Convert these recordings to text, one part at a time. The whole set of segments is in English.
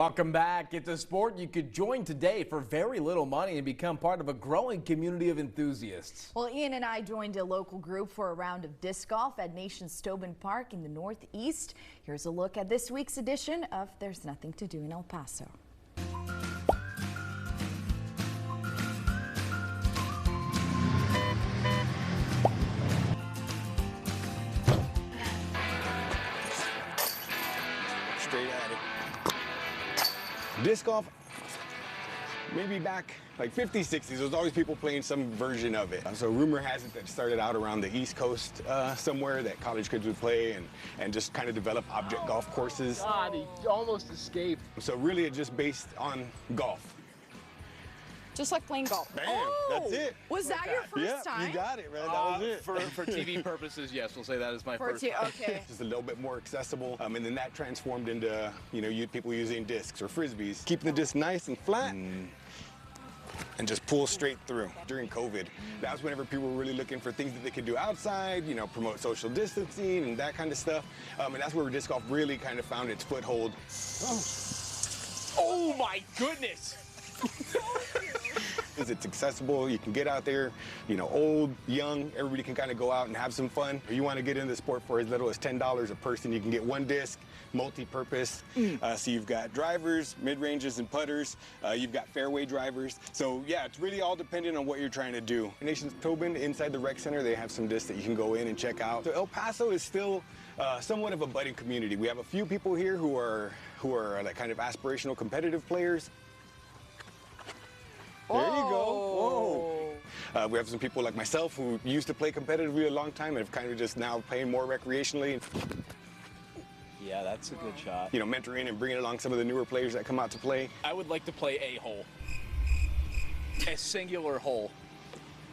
Welcome back. It's a sport you could join today for very little money and become part of a growing community of enthusiasts. Well, Ian and I joined a local group for a round of disc golf at Nations Tobin Park in the Northeast. Here's a look at this week's edition of There's Nothing to Do in El Paso. Straight at it. Disc golf, maybe back like 50s, 60s, there was always people playing some version of it. So rumor has it that it started out around the East Coast somewhere that college kids would play and just kind of develop object golf courses. God, he almost escaped. So really it's just based on golf. Just like playing golf. Bam, that's it. Was that your first time? You got it, man. That was it. For TV purposes, yes, we'll say that is my first time. Okay. Just a little bit more accessible, and then that transformed into, people using discs or frisbees. Keeping the disc nice and flat. And just pull straight through. During COVID, that was whenever people were really looking for things that they could do outside, promote social distancing and that kind of stuff. And that's where disc golf really kind of found its foothold. Oh my goodness! It's accessible, you can get out there, old, young, everybody can kind of go out and have some fun. If you want to get into the sport for as little as $10 a person, you can get one disc, multi-purpose. So you've got drivers, mid-ranges, and putters. You've got fairway drivers. So yeah, it's really all dependent on what you're trying to do. Nations Tobin, inside the rec center, they have some discs that you can go in and check out. So El Paso is still somewhat of a budding community. We have a few people here who are like kind of aspirational competitive players. There you go. Whoa. We have some people like myself who used to play competitively a long time and have kind of just now playing more recreationally. Yeah, that's a good shot. Mentoring and bringing along some of the newer players that come out to play. I would like to play a hole. A singular hole.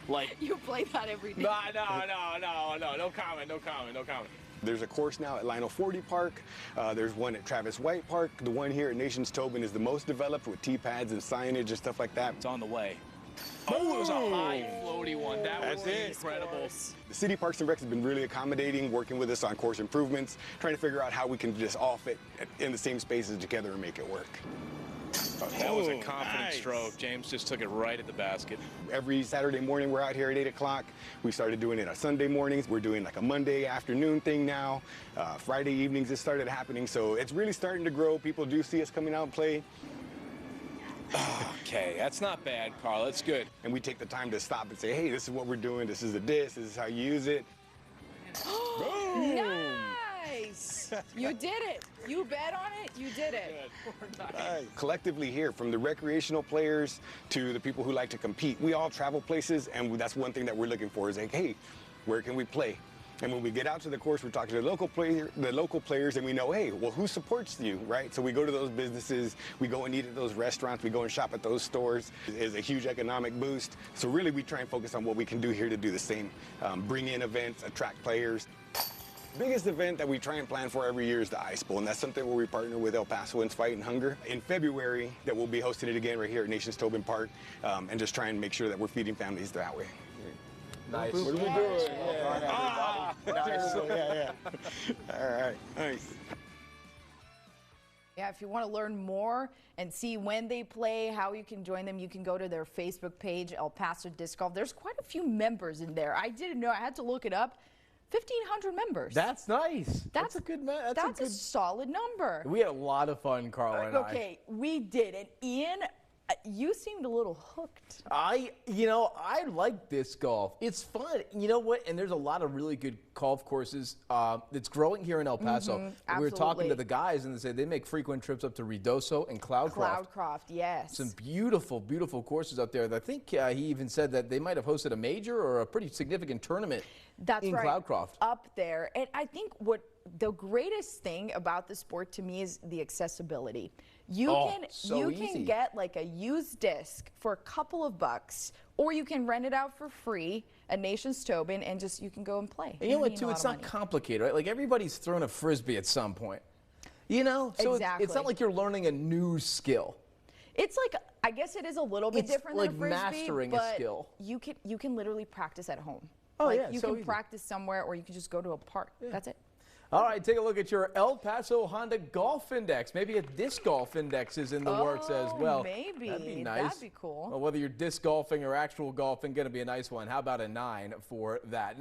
Like You play that every day. No comment. There's a course now at Lionel 40 Park. There's one at Travis White Park. The one here at Nations Tobin is the most developed with T-pads and signage and stuff like that. It's on the way. Oh, it was a high floaty one. That was incredible. The City Parks and Recs has been really accommodating, working with us on course improvements, trying to figure out how we can just all fit in the same spaces together and make it work. That was a confident stroke. James just took it right at the basket. Every Saturday morning we're out here at 8 o'clock. We started doing it on Sunday mornings. We're doing like a Monday afternoon thing now. Friday evenings it started happening. So it's really starting to grow. People do see us coming out and play. Okay, that's not bad, Carl. That's good. And we take the time to stop and say, hey, this is what we're doing. This is the disc. This is how you use it. Nice! You did it. You bet on it. You did it. Collectively here, from the recreational players to the people who like to compete, we all travel places, and that's one thing that we're looking for is like, hey, where can we play? And when we get out to the course, we're talking to the local players, and we know, hey, well, who supports you, right? So we go to those businesses, we go and eat at those restaurants, we go and shop at those stores. It's a huge economic boost. So really, we try and focus on what we can do here to do the same. Bring in events, attract players. Biggest event that we try and plan for every year is the Ice Bowl, and that's something where we partner with El Pasoans Fighting Hunger. In February, that we'll be hosting it again right here at Nations Tobin Park, and just try and make sure that we're feeding families that way. Nice. What are we doing? Yeah. Nice. Yeah. All right. Nice. Yeah, if you want to learn more and see when they play, how you can join them, you can go to their Facebook page, El Paso Disc Golf. There's quite a few members in there. I didn't know. I had to look it up. 1,500 members. That's nice. That's a good. That's a solid number. We had a lot of fun, Carla and I. Okay, we did. And Ian, you seemed a little hooked. I like disc golf. It's fun. You know what? And there's a lot of really good golf courses that's growing here in El Paso. We were talking to the guys, and they said they make frequent trips up to Redoso and Cloudcroft. Cloudcroft, yes. Some beautiful, beautiful courses up there. I think he even said that they might have hosted a major or a pretty significant tournament in Cloudcroft. Up there. And I think what the greatest thing about the sport to me is the accessibility. You can get like a used disc for a couple of bucks, or you can rent it out for free at Nations Tobin and you can go and play. And you know what, too? It's not complicated, right? Like everybody's thrown a frisbee at some point. So exactly. It's not like you're learning a new skill. It's like, I guess it is a little bit different than a frisbee, mastering a skill. You can literally practice at home. Oh, like yeah, you can practice somewhere, or you can just go to a park. Yeah. That's it. All right, take a look at your El Paso Honda Golf Index. Maybe a disc golf index is in the works as well. Maybe. That'd be nice. That'd be cool. Well, whether you're disc golfing or actual golfing, going to be a nice one. How about a 9 for that?